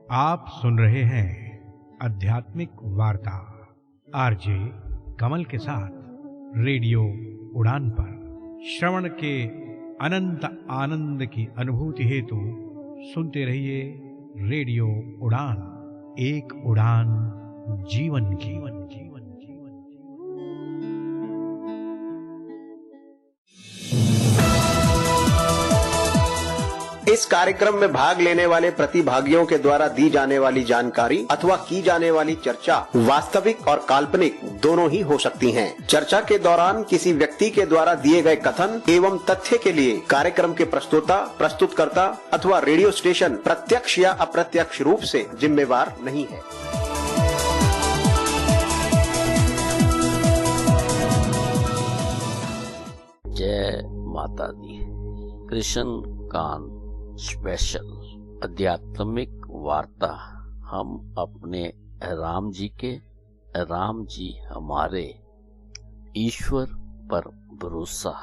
आप सुन रहे हैं आध्यात्मिक वार्ता आरजे कमल के साथ रेडियो उड़ान पर। श्रवण के अनंत आनंद की अनुभूति हेतु सुनते रहिए रेडियो उड़ान, एक उड़ान जीवन की। इस कार्यक्रम में भाग लेने वाले प्रतिभागियों के द्वारा दी जाने वाली जानकारी अथवा की जाने वाली चर्चा वास्तविक और काल्पनिक दोनों ही हो सकती हैं। चर्चा के दौरान किसी व्यक्ति के द्वारा दिए गए कथन एवं तथ्य के लिए कार्यक्रम के प्रस्तोता, प्रस्तुतकर्ता अथवा रेडियो स्टेशन प्रत्यक्ष या अप्रत्यक्ष रूप से जिम्मेवार नहीं है। जय माता दी। कृष्ण कान स्पेशल आध्यात्मिक वार्ता। हम अपने राम जी के, राम जी हमारे, ईश्वर पर भरोसा,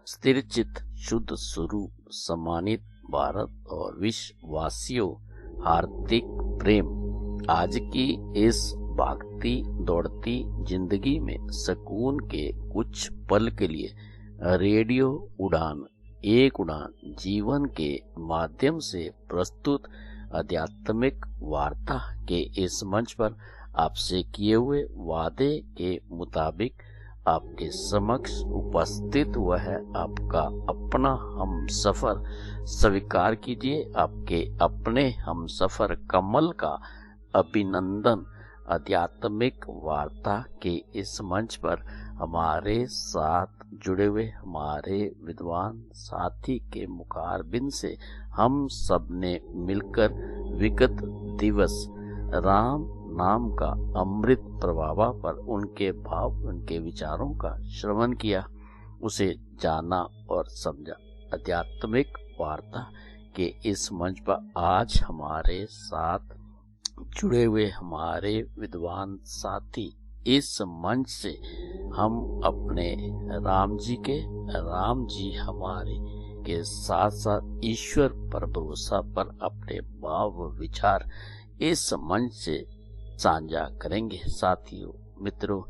स्थिर चित्त शुद्ध स्वरूप, सम्मानित भारत और विश्ववासियों हार्दिक प्रेम। आज की इस भागती दौड़ती जिंदगी में सुकून के कुछ पल के लिए रेडियो उड़ान, एक उड़ान जीवन के माध्यम से प्रस्तुत आध्यात्मिक वार्ता के इस मंच पर आपसे किए हुए वादे के मुताबिक आपके समक्ष उपस्थित हुआ है आपका अपना हम सफर। स्वीकार कीजिए आपके अपने हम सफर कमल का अभिनंदन। आध्यात्मिक वार्ता के इस मंच पर हमारे साथ जुड़े हुए हमारे विद्वान साथी के मुखारबिन से हम सब ने मिलकर विगत दिवस राम नाम का अमृत प्रभाव पर उनके भाव, उनके विचारों का श्रवण किया, उसे जाना और समझा। आध्यात्मिक वार्ता के इस मंच पर आज हमारे साथ जुड़े हुए हमारे विद्वान साथी, इस मंच से हम अपने राम जी के, राम जी हमारे के साथ साथ ईश्वर पर भरोसा पर अपने भाव विचार इस मंच से साझा करेंगे। साथियों, मित्रों,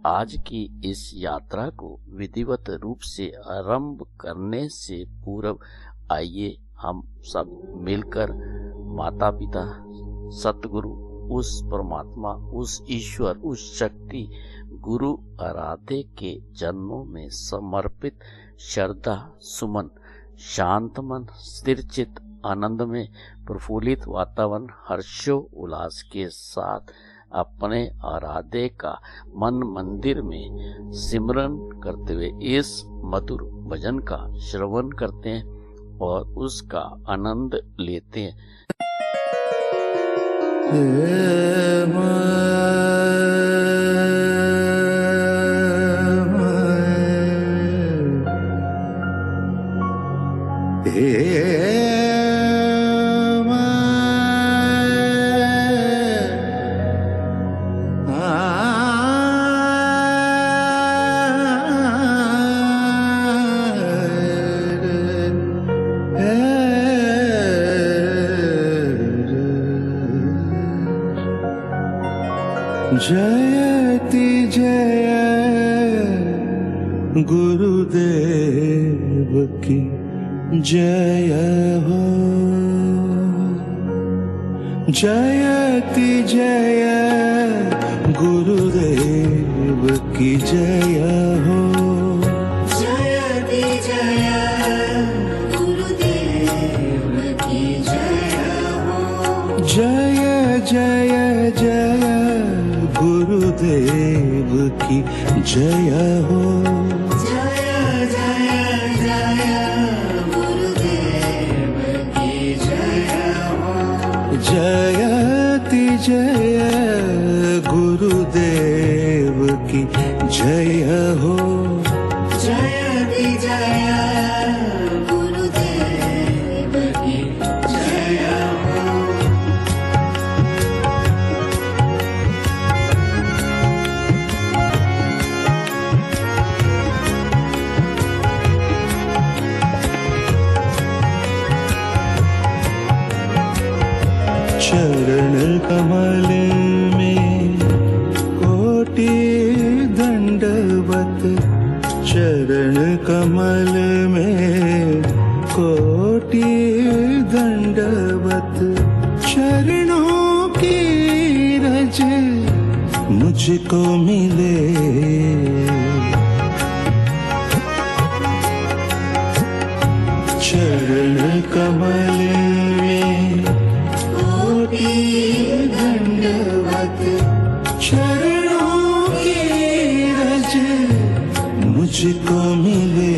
आज की इस यात्रा को विधिवत रूप से आरंभ करने से पूर्व आइए हम सब मिलकर माता पिता, सतगुरु, उस परमात्मा, उस ईश्वर, उस शक्ति गुरु आराध्य के चरणों में समर्पित श्रद्धा सुमन, शांत मन, स्थिर चित्त, आनंद में प्रफुल्लित वातावरण, हर्षो उल्लास के साथ अपने आराध्य का मन मंदिर में सिमरन करते हुए इस मधुर भजन का श्रवण करते हैं और उसका आनंद लेते हैं। जयति जय गुरुदेव की जय हो। जयति जय गुरुदेव की जय हो। जयति जय गुरुदेव की जय हो। जय जय जय गुरुदेव की जय हो। जय जय जय गुरुदेव की जय हो। जयति जय गुरुदेव की जय हो। जयति जय गुरुदेव की जय हो। चरण कमल में कोटि दंडवत, चरण कमल में कोटि दंडवत, चरणों की रज मुझको मिले। चरण कमल में कोटि दंडवत, चरणों की रज मुझको मिले।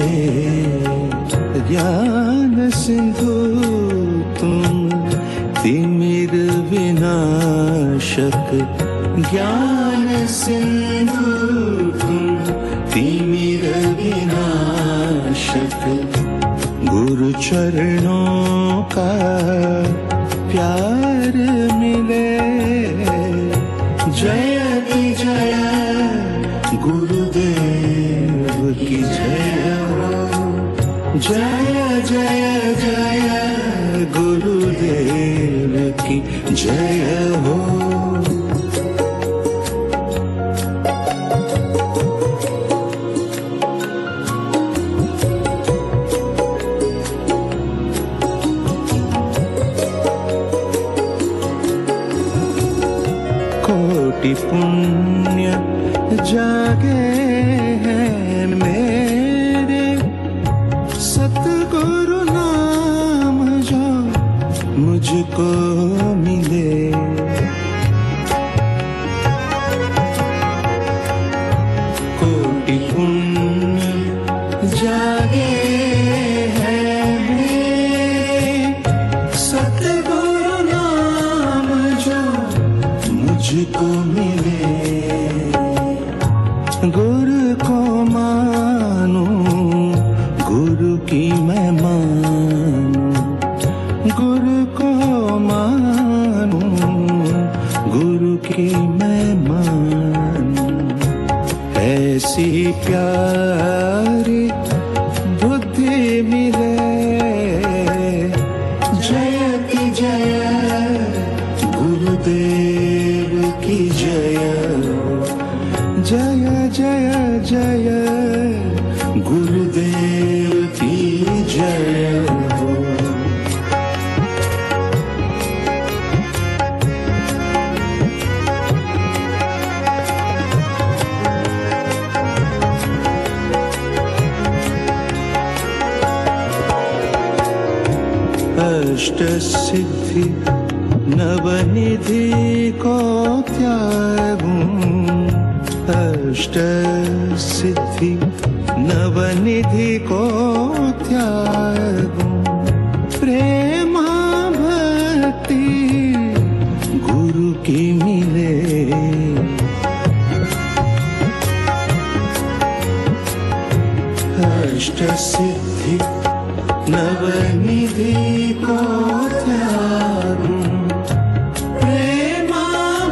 ज्ञान सिंधु तुम तिमिर विनाशक, ज्ञान सिंधु तुम तिमिर विनाशक, गुरु चरणों का प्यार मिले। जय की जय गुरुदेव की जय हो, जय जय जय गुरुदेव की जय हो। कोटि पुण्य जागे हैं मेरे, सतगुरु नाम जो मुझको मिले। कोटि पुण्य जागे हैं मेरे, सतगुरु नाम जो मुझको मिले। गुरु को मानूं, गुरु की मैं मानूं, गुरु को मानूं, गुरु की मैं मानूं। ऐसी प्यारी बुद्धि मिले। जय की जय गुरुदेव की जय, जय जय जय गुरुदेव की जय हो। अष्ट सिद्धि नवनिधि को त्यागूं, अष्ट सिद्धि नवनिधि को त्यागूं। प्रेमा भक्ति गुरु की मिले। अष्ट सिद्धि नवनिधि को त्यागूं। प्रेमा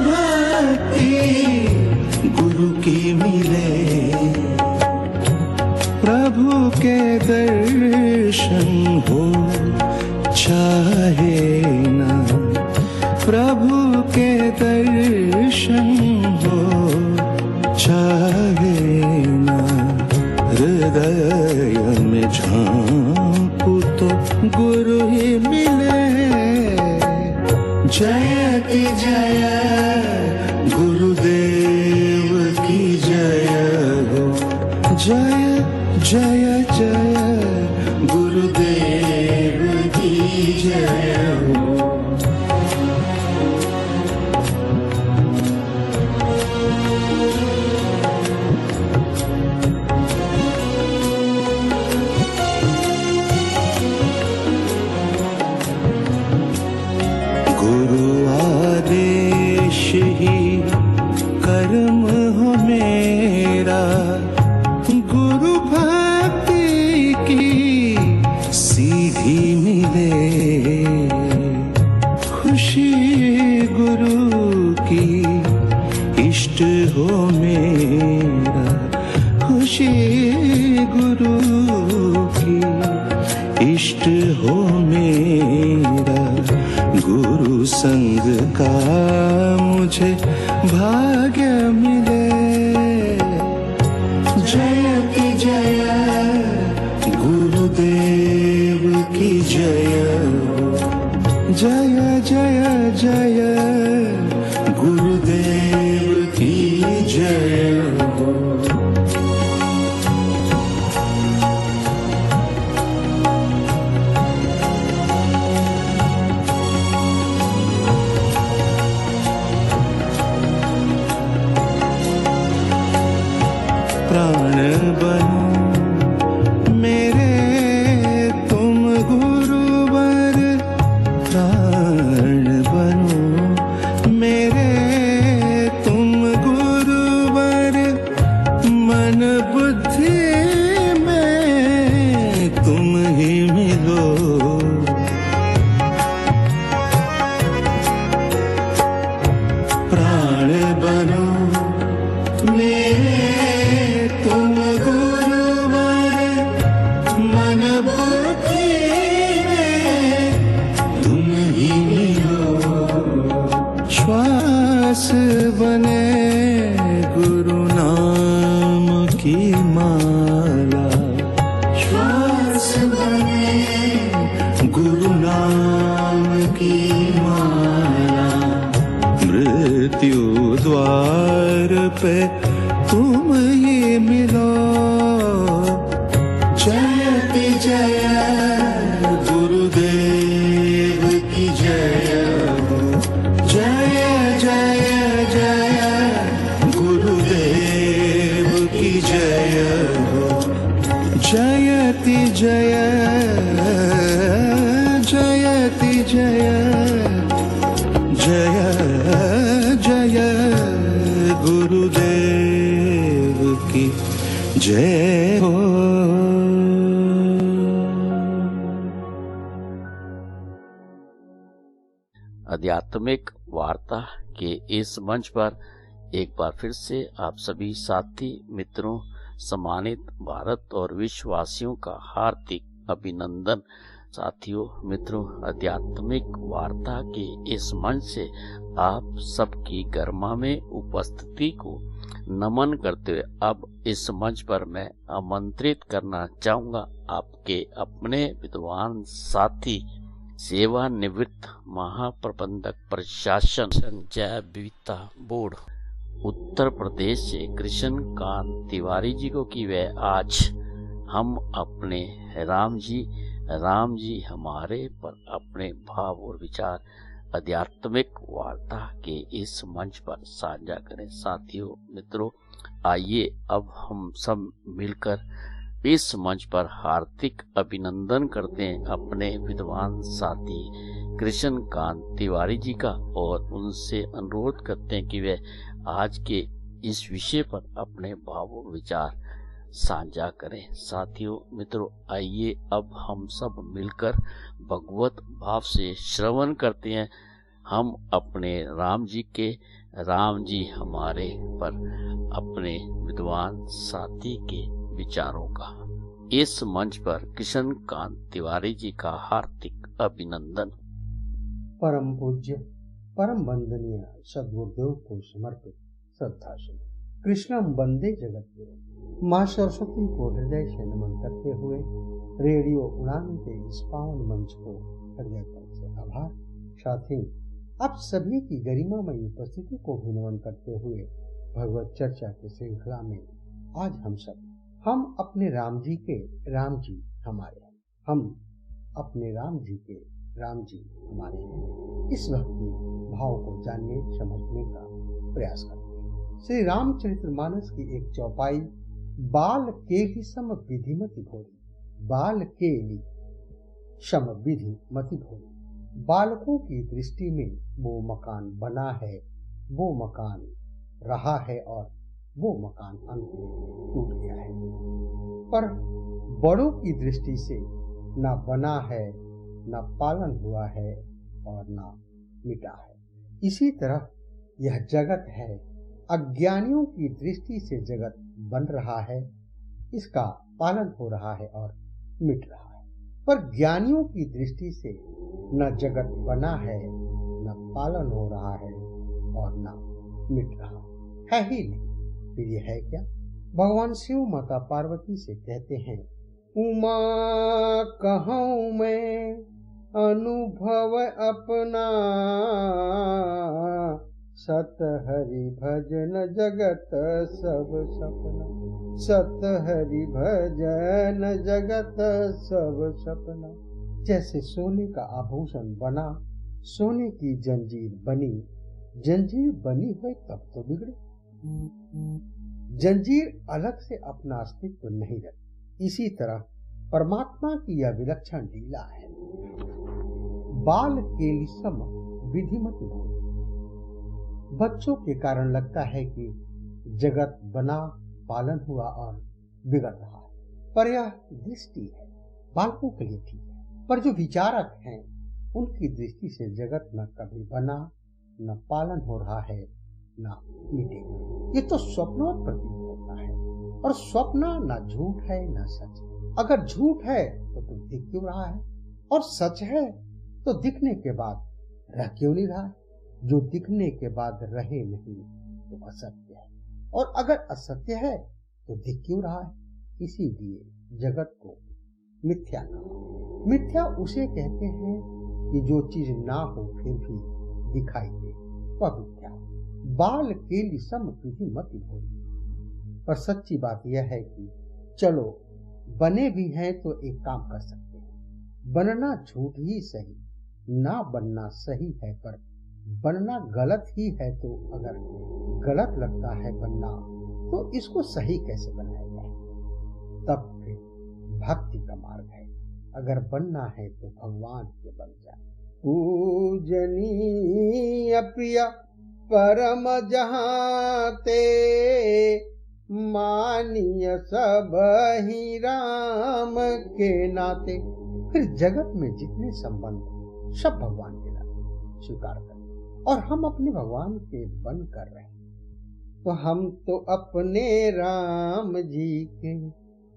भक्ति गुरु की मिले। प्रभु के दर्शन हो चाहे ना, प्रभु के दर्शन हो चाहे ना। हृदय में झांकू तो गुरु ही मिले। जय की जय गुरुदेव की जय हो, जय जय जय गुरुदेव की जय हो। गुरु आदेश ही कर्म हो मेरा, गुरु भक्ति की सीधी मिले। खुशी गुरु की इष्ट हो मेरा, खुशी गुरु की इष्ट हो मेरा। गुरु संग का मुझे भाग्य मिले। जयति जय गुरुदेव की जय हो। जय जय जय गुरुदेव की जय हो। प्राण बनो मेरे तुम गुरुवर। प्राण बनो मेरे तुम गुरुवर। मन बुद्धि में तुम ही मिलो। प्राण बनो मेरे तुम गुरुवर। मन बुद्धि में तुम ही मिलो। श्वास बने गुरु नाम की माला। श्वास बने गुरु नाम की माला। मृत्यु द्वार पे तुम ही मिलो। जयति जय गुरुदेव की जय हो। जय जय जय गुरुदेव की जय हो। जयति जय जयति जय जय जय गुरुदेव की जय हो। आध्यात्मिक वार्ता के इस मंच पर एक बार फिर से आप सभी साथी मित्रों, सम्मानित भारत और विश्ववासियों का हार्दिक अभिनंदन। साथियों मित्रों, आध्यात्मिक वार्ता के इस मंच से आप सबकी गरिमा में उपस्थिति को नमन करते हुए अब इस मंच पर मैं आमंत्रित करना चाहूंगा आपके अपने विद्वान साथी, सेवानिवृत्त महाप्रबंधक प्रशासन संचय विविधता बोर्ड उत्तर प्रदेश से कृष्ण कांत तिवारी जी को कि वह आज हम अपने राम जी हमारे पर अपने भाव और विचार आध्यात्मिक वार्ता के इस मंच पर साझा करें। साथियों मित्रों, आइए अब हम सब मिलकर इस मंच पर हार्दिक अभिनंदन करते हैं अपने विद्वान साथी कृष्ण कांत तिवारी जी का और उनसे अनुरोध करते हैं कि वे आज के इस विषय पर अपने भाव और विचार साझा करें। साथियों मित्रों, आइए अब हम सब मिलकर भगवत भाव से श्रवण करते हैं हम अपने राम जी हमारे पर अपने विद्वान साथी के विचारों का। इस मंच पर कृष्ण कांत तिवारी जी का हार्दिक अभिनंदन। परम पूज्य परम वंदनीय सद्गुरुदेव को समर्पित श्रद्धासुमन। कृष्णम वंदे जगतगुरु। माँ सरस्वती को हृदय से नमन करते हुए रेडियो उड़ान के इस पावन मंच को हृदय से आभार। साथ ही आप सभी की गरिमामयी उपस्थिति को भी नमन करते हुए भगवत चर्चा की श्रृंखला में आज हम अपने राम जी के राम जी हमारे हैं। हम अपने राम जी के राम जी हमारे हैं। इस भक्ति भाव को जानने समझने का प्रयास करते हैं। श्री रामचरितमानस की एक चौपाई, बाल केली सम विधि मति भोरी। बाल केली सम विधि मति भोरी। बालकों की दृष्टि में वो मकान बना है, वो मकान रहा है और वो मकान अंत में टूट गया है, पर बड़ों की दृष्टि से न बना है, न पालन हुआ है और न मिटा है। इसी तरह यह जगत है। अज्ञानियों की दृष्टि से जगत बन रहा है, इसका पालन हो रहा है और मिट रहा है, पर ज्ञानियों की दृष्टि से न जगत बना है, न पालन हो रहा है और ना मिट रहा है ही नहीं। फिर यह है क्या? भगवान शिव माता पार्वती से कहते हैं, उमा कहूँ मैं अनुभव अपना, सत हरि भजन जगत सब सपना, सत हरि भजन जगत सब सपना। जैसे सोने का आभूषण बना, सोने की जंजीर बनी, जंजीर बनी हुई तब तो बिगड़े। जंजीर अलग से अपना अस्तित्व नहीं रखती। इसी तरह परमात्मा की यह विलक्षण लीला है। बाल केलिसम विधिमत भोग। बच्चों के कारण लगता है कि जगत बना, पालन हुआ और बिगड़ रहा है, पर यह दृष्टि है, बालकों के लिए ठीक है। पर जो विचारक हैं उनकी दृष्टि से जगत न कभी बना, न पालन हो रहा है, न मिटेगा। ये तो स्वप्नवत प्रतीत होता है, और स्वप्न न झूठ है न सच। अगर झूठ है तो दिख क्यों रहा है, और सच है तो दिखने के बाद रह क्यों नहीं रहा है? जो दिखने के बाद रहे नहीं तो असत्य है, और अगर असत्य है तो दिख क्यों रहा है? इसीलिए जगत को मिथ्या कहा। मिथ्या उसे कहते हैं कि जो चीज ना हो फिर भी दिखाई दे, वह मिथ्या। बाल केलिसम विधिमति भोग। पर सच्ची बात यह है कि चलो बने भी हैं तो एक काम कर सकते हैं। बनना झूठ ही सही, ना बनना सही है, पर बनना गलत ही है। तो अगर गलत लगता है बनना, तो इसको सही कैसे बनाया जाए? तब फिर भक्ति का मार्ग है। अगर बनना है तो भगवान के बन जाए। पूजनीय प्रिय परम जहाँ ते, मानिय सब ही राम के नाते। फिर जगत में जितने संबंध सब भगवान के नाते स्वीकार करें, और हम अपने भगवान के बन कर रहे हैं। तो हम तो अपने राम जी के,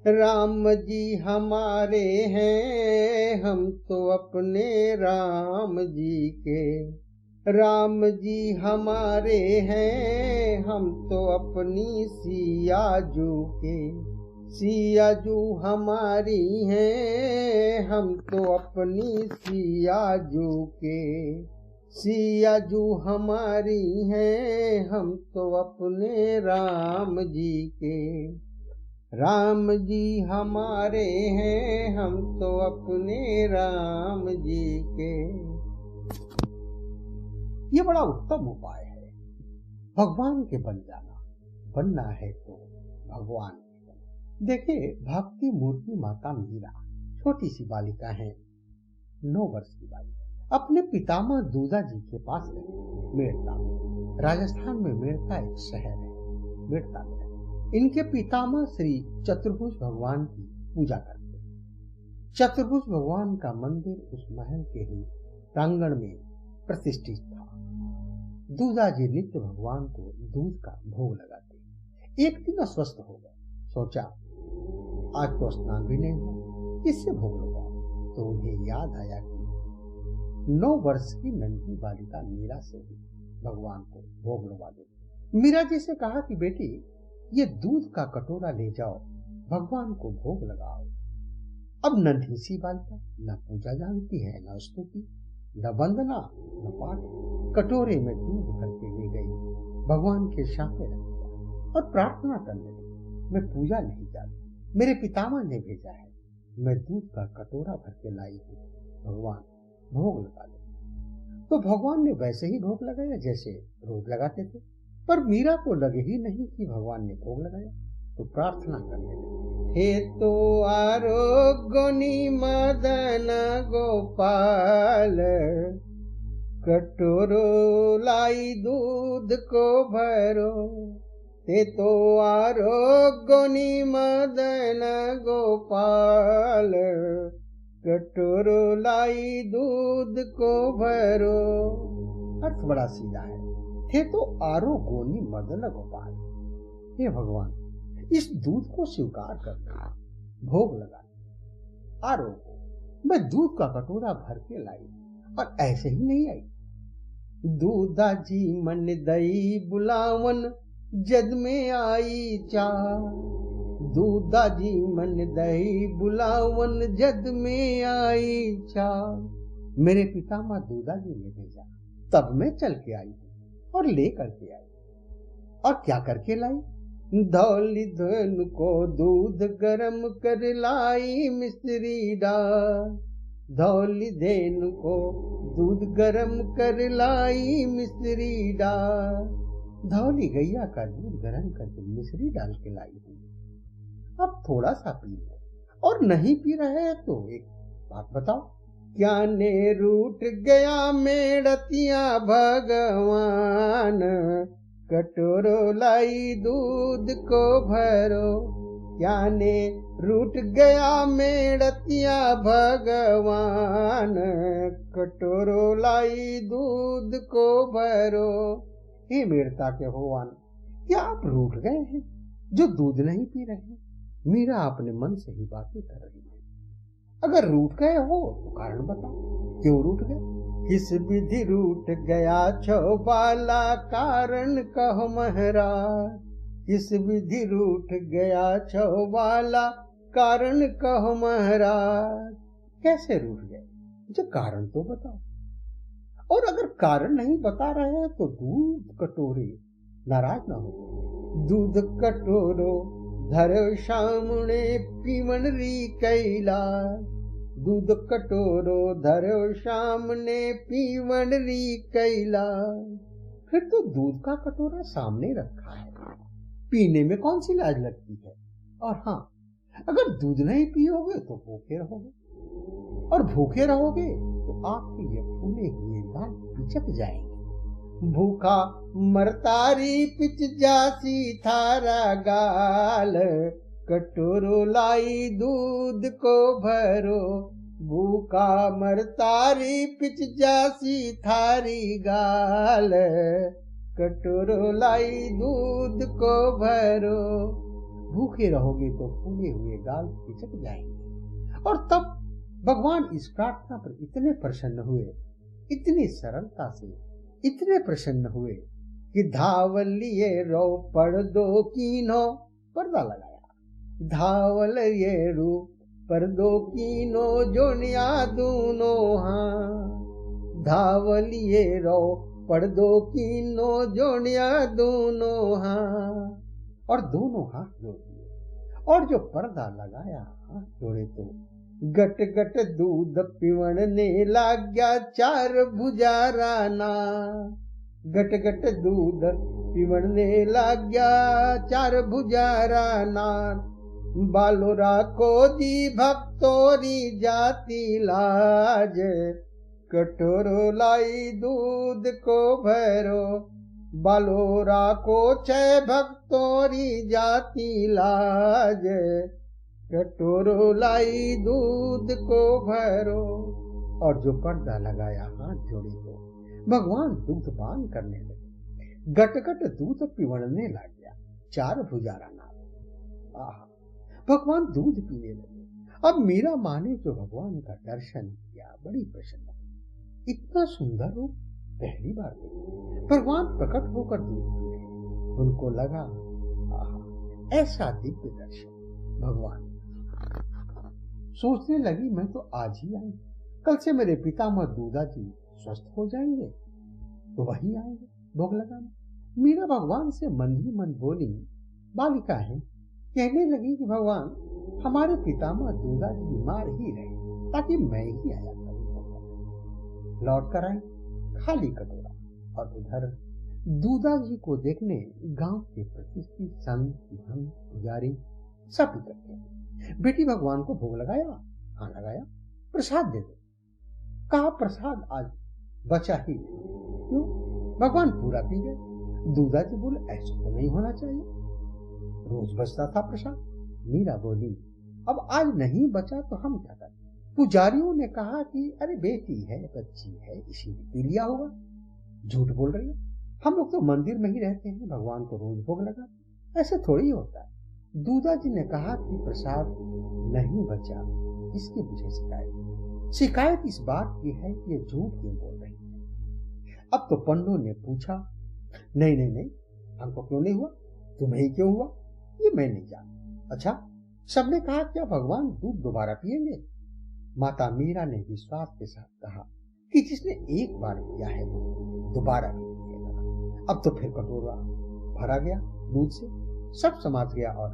राम जी हमारे हैं। हम तो अपने राम जी के, राम जी हमारे हैं। हम तो अपनी सिया जू के, सिया जू हमारी हैं। हम तो अपनी सिया जू के, सिया जू हमारी हैं। हम तो अपने राम जी के, राम जी हमारे हैं। हम तो अपने राम जी के। ये बड़ा उत्तम उपाय है, भगवान के बन जाना। बनना है तो भगवान के बन। देखिए, भक्ति मूर्ति माता मीरा छोटी सी बालिका है, 9 वर्ष की बालिका। अपने पितामह दूजा जी के पास गए मेड़ता में। राजस्थान में मेड़ता एक शहर है, मेड़ता में इनके पितामह श्री चतुर्भुज भगवान की पूजा करते। चतुर्भुज भगवान का मंदिर उस महल के ही प्रांगण में प्रतिष्ठित था। दूजा जी नित्य भगवान को दूध का भोग लगाते। एक दिन अस्वस्थ हो गए, सोचा आज तो स्नान भी नहीं हुआ, किससे भोग लगाऊं? तो उन्हें याद आया कि 9 वर्ष की नन्ही बालिका मीरा से ही भगवान को भोग लगा दे। मीरा जी से कहा कि बेटी, ये दूध का कटोरा ले जाओ, भगवान को भोग लगाओ। अब नन्ही सी बालिका न पूजा जानती है, न स्तुति, न वंदना, न पाठ। कटोरे में दूध भर के ले गई, भगवान के सामने रख दिया और प्रार्थना करने लगी, मैं पूजा नहीं जानती, मेरे पितामह ने भेजा है, मैं दूध का कटोरा भर के लाई हूँ, भगवान भोग लगा दो। तो भगवान ने वैसे ही भोग लगाया जैसे रोज लगाते थे, पर मीरा को लगे ही नहीं कि भगवान ने भोग लगाया। तो प्रार्थना करने लगे, हे तो आरोग्य मदन गोपाल, कटोरो लाई दूध को भरो। हे तो आरोग्य मदन गोपाल, कटोरो लाई दूध को भरो। अर्थ बड़ा सीधा है। हे तो आरोग्य मदन गोपाल, हे भगवान, इस दूध को स्वीकार करना, भोग लगाना। आरोग्य, मैं दूध का कटोरा भर के लाई और ऐसे ही नहीं आई, दूधा जी मन दई बुलावन जद में आई चाह। दूधा जी मन दई बुलावन जद में आई चाह। मेरे पितामह दूधा जी ने भेजा, तब मैं चल के आई और ले करके आई। और क्या करके लाई? धौली धन को दूध गरम कर लाई मिश्री डाल। धौली धेनु को दूध गरम कर लाई मिश्री डाल। धौली गैया का दूध गरम करके मिश्री डाल के लाई हूँ। अब थोड़ा सा पी लो, और नहीं पी रहे तो एक बात बताओ, क्या ने रूठ गया मेड़तिया भगवान, कटोरो लाई दूध को भरो। क्या ने रूठ गया मेड़तिया भगवान, कटोरो लाई दूध को भरो। हे मेड़ता के भगवान, क्या आप रूठ गए हैं जो दूध नहीं पी रहे हैं? मीरा अपने मन से ही बातें कर रही है। अगर रूठ गए हो तो कारण बताओ, क्यों रूठ गए? किस विधि रूठ गया छौबाला, कारण कहो महाराज। किस विधि रूठ गया छौबाला, कारण कहो महाराज। कैसे रूठ गए, मुझे कारण तो बताओ। और अगर कारण नहीं बता रहे हैं तो दूध कटोरे, नाराज ना हो। दूध कटोरो धरो सामने पीवन री कैला। दूध कटोरो धरो सामने पीवन री कैला। फिर तो दूध का कटोरा सामने रखा है, पीने में कौन सी लाज लगती है। और हाँ, अगर दूध नहीं पियोगे तो भूखे रहोगे, और भूखे रहोगे तो आपके ये फूले हुए गाल पिचक जाएंगे। भूखा मरतारी पिच जासी थारा गाल, कटोरो लाई दूध को भरो। भूखा मरतारी पिच जासी थारी गाल, कटोरो लाई दूध को भरो। भूखे रहोगे तो फूले हुए गाल पिचक जाएंगे। और तब भगवान इस प्रार्थना पर इतने प्रसन्न हुए, इतनी सरलता से इतने प्रसन्न हुए कि धावल लिए रो पर्दो कीनो, पर्दा लगाया। धावल ये रू पर्दो कीनो जोनिया दूनो हाँ। धावल ये रो पर्दो कीनो जोनिया दूनो हाँ। और दोनों हाथ जोड़ दिए, और जो पर्दा लगाया हाथ जोड़े तो गट गट दूध पीवन ने लाग गया चार भुजारा ना। गट गट दूध पीवन ने लाग गया चार भुजारा ना। बालोरा को दी भक्तोरी जाती लाज, कटोरो लाई दूध को भरो। बालोरा को छह भक्तोरी जाती लाज, कटोरो लाई दूध को भरो। और जो पर्दा लगाया हाथ जोड़े तो भगवान दूध पान करने लगे। गट गट दूध पीवड़ने लग गया चार भुजारा नाम। आहा, भगवान दूध पीने लगे। अब मीरा माँ ने जो भगवान का दर्शन किया, बड़ी प्रसन्न हुई। इतना सुंदर रूप पहली बार देखा। भगवान प्रकट होकर दूध पी रहे, उनको लगा आहा, ऐसा दिव्य दर्शन भगवान। सोचने लगी मैं तो आज ही आई, कल से मेरे पितामह दूधा जी स्वस्थ हो जाएंगे तो वही आएंगे भोग लगाने। मीरा भगवान से मन ही मन बोली, बालिका है, कहने लगी कि भगवान हमारे पितामह दूधा जी बीमार ही रहे ताकि मैं ही आया करूं। लौट कर आई खाली कटोरा, और उधर दूधा जी को देखने गांव के प्रतिष्ठित संत पुजारी सब इकट्ठे। बेटी भगवान को भोग लगाया? हाँ लगाया। प्रसाद दे दो। कहा प्रसाद आज बचा ही नहीं। क्यों? भगवान पूरा पी गए। दूधा जी बोले ऐसा तो नहीं होना चाहिए, रोज बचता था प्रसाद। मीरा बोली अब आज नहीं बचा तो हम क्या करें? पुजारियों ने कहा कि अरे बेटी है, बच्ची है, इसीलिए पी लिया होगा। झूठ बोल रही है, हम लोग तो मंदिर में ही रहते हैं, भगवान को रोज भोग लगा, ऐसे थोड़ी होता है। दूधा जी ने कहा कि प्रसाद नहीं बचा, इसकी मुझे शिकायत इस बात की है कि ये झूठ क्यों बोल रही है। अब तो पंडों ने पूछा, नहीं नहीं नहीं, हमको क्यों नहीं हुआ, तुम्हें ही क्यों हुआ, ये मैं नहीं जानता। अच्छा, सबने कहा क्या भगवान दूध दोबारा पिएंगे? माता मीरा ने विश्वास के साथ कहा कि जिसने एक बार पिया है वो दोबारा नहीं पिएगा। अब तो फिर कटोरा भरा गया दूध से, सब समझ गया और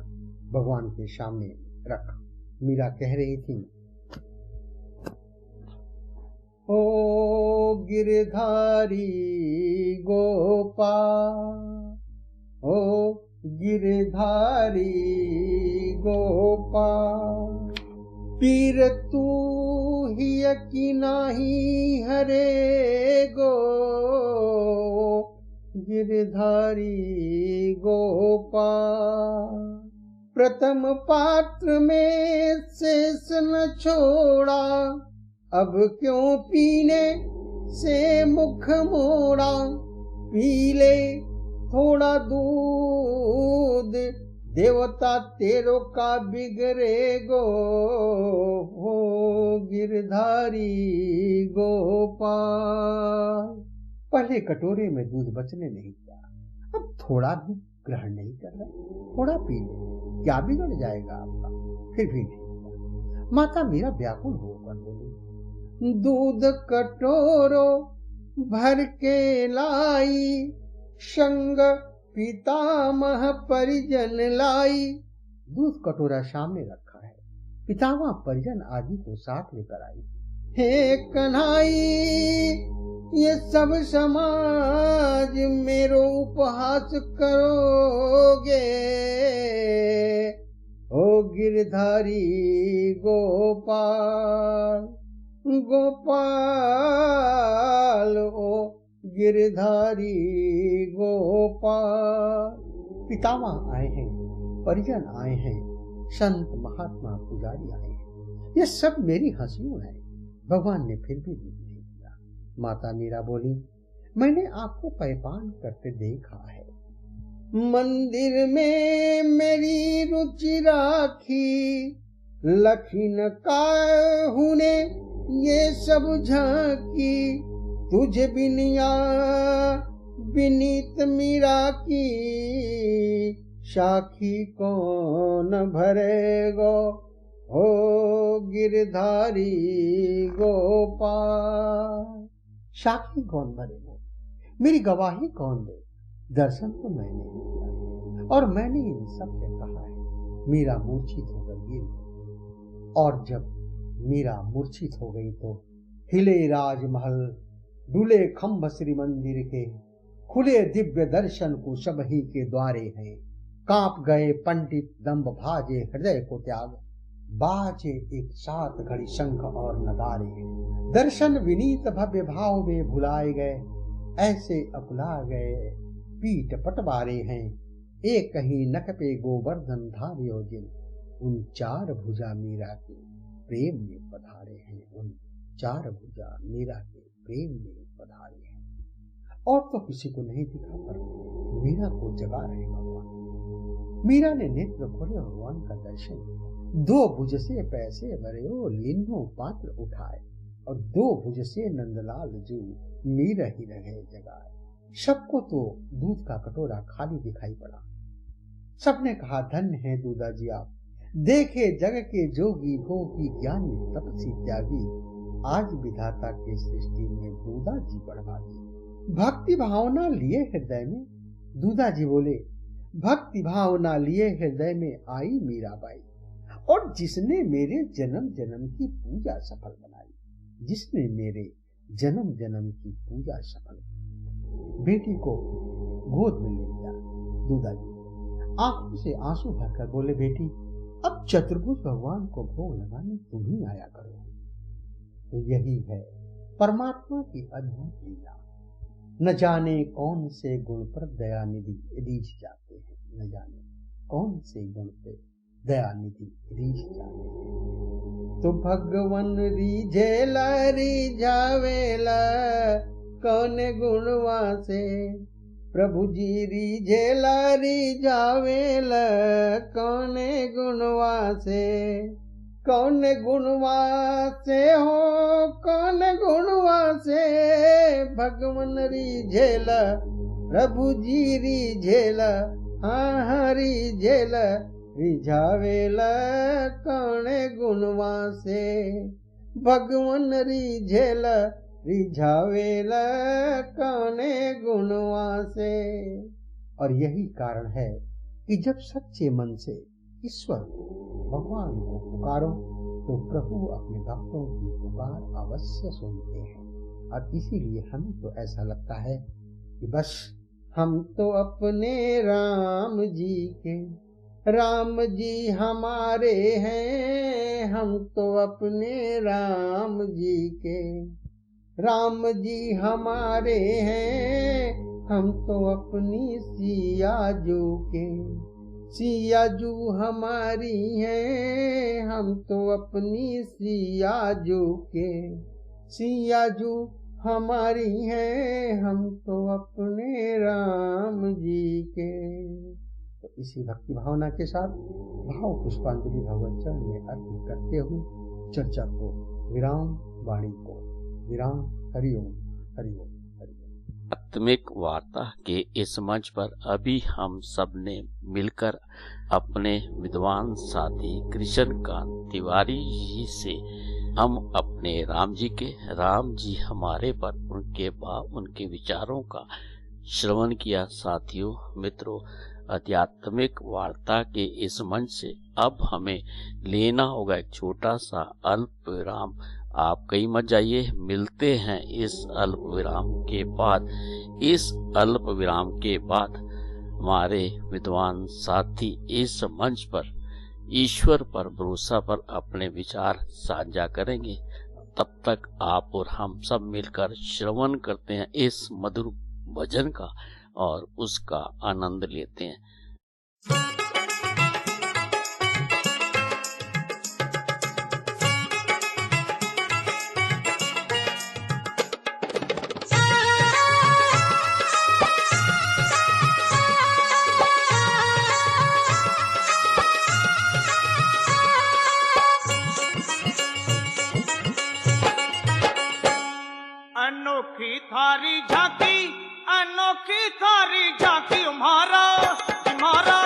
भगवान के सामने रखा। मीरा कह रही थी, ओ गिरधारी गोपाल, ओ गिरधारी गोपाल, पीर तू ही कि नाही हरे गो, गिरधारी गोपाल। प्रथम पात्र में शेष न छोड़ा, अब क्यों पीने से मुख मोड़ा, पी ले थोड़ा दूध, देवता तेरो का बिगड़े गो, हो गिरधारी गोपाल। पहले कटोरे में दूध बचने नहीं दिया, अब थोड़ा भी ग्रहण नहीं कर रहा, थोड़ा पी लो, क्या बिगड़ जाएगा आपका, फिर भी नहीं। माता मीरा व्याकुल होकर बोली, दूध कटोरो भर के लाई, संग पितामह परिजन लाई। दूध कटोरा सामने रखा है, पितामह परिजन आदि को साथ लेकर आई। हे कन्हाई, ये सब समाज मेरो उपहास करोगे, ओ गिरधारी गोपाल, गोपाल ओ गिरधारी गोपाल। पितामह आए हैं, परिजन आए हैं, संत महात्मा पुजारी आए हैं, ये सब मेरी हंसियों है। भगवान ने फिर भी दूध नहीं दिया। माता मीरा बोली, मैंने आपको पैपान करते देखा है, मंदिर में मेरी रुचि राखी, लखीन काहू ने ये सब झांकी, तुझे बिनिया विनीत मीरा की, साखी कौन भरेगो, हो गिरधारी गोपाल। साखी कौन भरेगो, मेरी गवाही कौन दे, दर्शन तो मैंने किया और मैंने इन सब से कहा है। मीरा मूर्छित होकर गिर गई, और जब मीरा मूर्छित हो गई तो हिले राजमहल, डूले खम्भ श्री मंदिर के, खुले दिव्य दर्शन को सब ही के द्वारे हैं। कांप गए पंडित दंभ भाजे हृदय को त्याग, बाजे एक साथ घड़ी शंख और नगारे। दर्शन विनीत भव्य भाव में भुलाए गए, ऐसे अकुला गए पीठ पटवारे हैं। एक ही नख पे गोवर्धन धारियो जिन, उन चार भुजा मीरा के प्रेम में पधारे हैं, उन चार भुजा मीरा के प्रेम में पधारे हैं। और तो किसी को नहीं दिखा, पर मीरा को जगा रहे भगवान। मीरा ने नेत्र खोले और भगवान का दर्शन। दो भुज से पैसे भरे ओ लिन्नो पात्र उठाए, और दो भुज से नंदलाल जू मीरा ही रहे जगाए। सबको तो दूध का कटोरा खाली दिखाई पड़ा। सबने कहा, धन्य है दूधा जी आप, देखे जग के जोगी भोगी ज्ञानी तपसी त्यागी, आज विधाता के सृष्टि में दूधा जी बढ़ावी। भक्ति भावना लिए हृदय में, दूधा जी बोले, भक्ति भावना लिए हृदय में आई मीराबाई, और जिसने मेरे जन्म जन्म की पूजा सफल बनाई, जिसने मेरे जन्म जन्म की पूजा सफल। बेटी को गोद में ले लिया दूधा जी, आंखों से आंसू भरकर बोले, बेटी अब चतुर्भुज भगवान को भोग लगाने तुम ही आया करो। तो यही है परमात्मा की अद्भुत लीला। न जाने कौन से गुण पर दया निधि रीझ जाते हैं, न जाने कौन से गुण पे दया निधि रीझ जाते हैं। तो भगवन रीझेला रीझावेला कौन गुणवा से, प्रभु जी रीझेला रीझावेला कौन गुणवा से, कौन गुणवा से हो कौन गुणवा से, भगवन रिझेल, प्रभु जी रिझेल, हाँ रिझेल, रिझावेल कौणे गुणवा से, भगवन रिझेल, रिझावेल कौणे गुणवा से। और यही कारण है कि जब सच्चे मन से ईश्वर भगवान को पुकारो तो प्रभु अपने भक्तों की पुकार अवश्य सुनते हैं। और इसीलिए हमें तो ऐसा लगता है कि बस हम तो अपने राम जी के, राम जी हमारे हैं, हम तो अपने राम जी के, राम जी हमारे हैं, हम तो अपनी सिया जू के, सिया जू हमारी हैं, हम तो अपनी सिया जू के, सिया जू हमारी हैं, हम तो अपने राम जी के। तो इसी भक्ति भावना के साथ भाव पुष्पांजलि भगवत चरण में अर्पित करते हुए चर्चा को विराम, वाणी को विराम। हरिओम हरिओम हरिओम। आत्मिक वार्ता के इस मंच पर अभी हम सब ने मिलकर अपने विद्वान साथी कृष्णकांत तिवारी जी से हम अपने राम जी के, राम जी हमारे पर उनके भाव, उनके विचारों का श्रवण किया। साथियों, मित्रों, आध्यात्मिक वार्ता के इस मंच से अब हमें लेना होगा एक छोटा सा अल्प विराम। आप कहीं मत जाइए, मिलते हैं इस अल्प विराम के बाद। इस अल्प विराम के बाद हमारे विद्वान साथी इस मंच पर ईश्वर पर भरोसा पर अपने विचार साझा करेंगे। तब तक आप और हम सब मिलकर श्रवण करते हैं इस मधुर भजन का और उसका आनंद लेते हैं। अनोखी थारी झांकी, अनोखी थारी झांकी, तुम्हारा तुम्हारा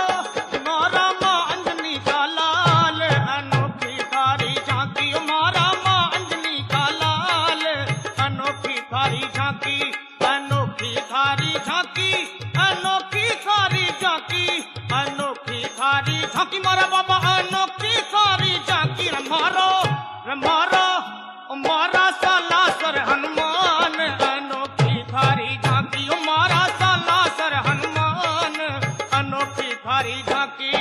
तुम्हारा माँ अंजनी का लाल। अनोखी थारी झांकी, तुम्हारा माँ अंजनी का लाल। अनोखी थारी झांकी, अनोखी थारी झांकी, अनोखी थारी झांकी, अनोखी थारी झांकी, मारा बाबा अनोखी थारी झांकी। रमारो रमारो मारा सालासर हनुमान, अनोखी थारी झांकी, मारा सालासर हनुमान, अनोखी थारी झांकी।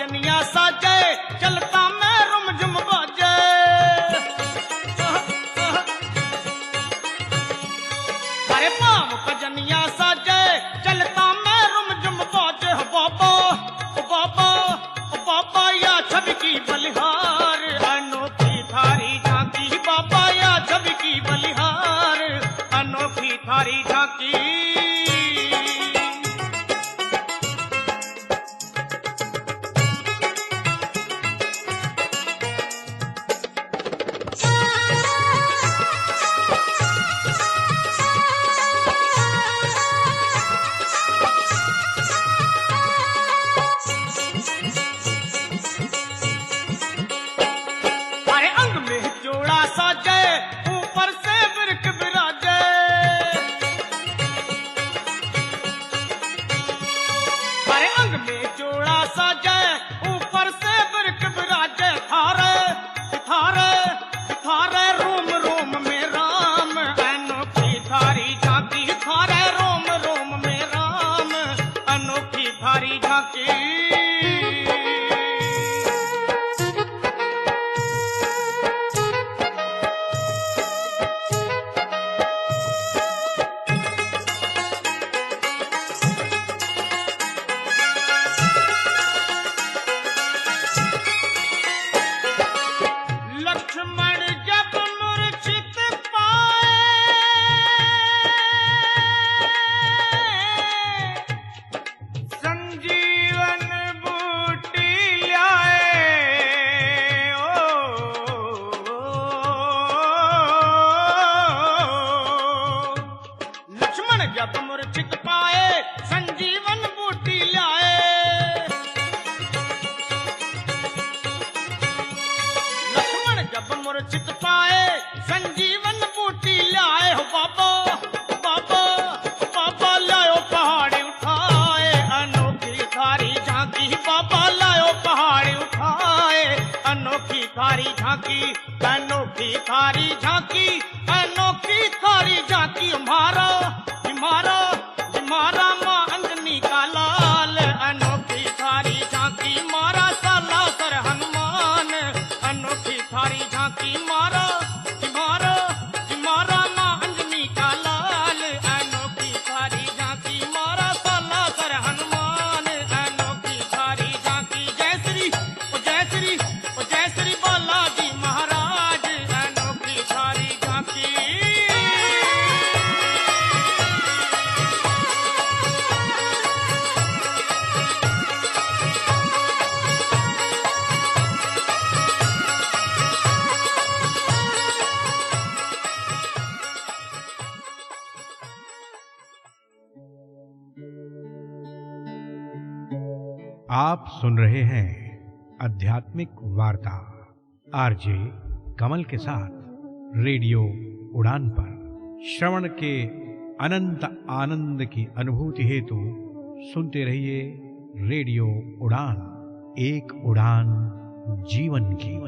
भजनिया साजे चलता मैं रुम झुम बाजे। अरे पाम भजनिया साजे चलता मैं रुम झुम बाजे। बाबा बाबा बाबा या छवि की बलिहार अनोखी थारी झांकी। बाबा या छवि की बलिहार अनोखी थारी झांकी। अनोखी थारी झांकी अनोखी थारी झांकी। हमारा हमारा हमारा माँ अंजनी का लाल अनोखी थारी झांकी। मारा साला सर हनुमान अनोखी थारी झांकी। मारा हमारा हमारा माँ अंजनी का लाल अनोखी थारी झांकी। मारा साला सर हनुमान अनोखी थारी झांकी। जय श्री जय श्री जय श्री बालाजी महाराज अनोखी थारी झांकी। आप सुन रहे हैं आध्यात्मिक वार्ता आरजे कमल के साथ रेडियो उड़ान पर। श्रवण के अनंत आनंद की अनुभूति हेतु सुनते रहिए रेडियो उड़ान। एक उड़ान जीवन की।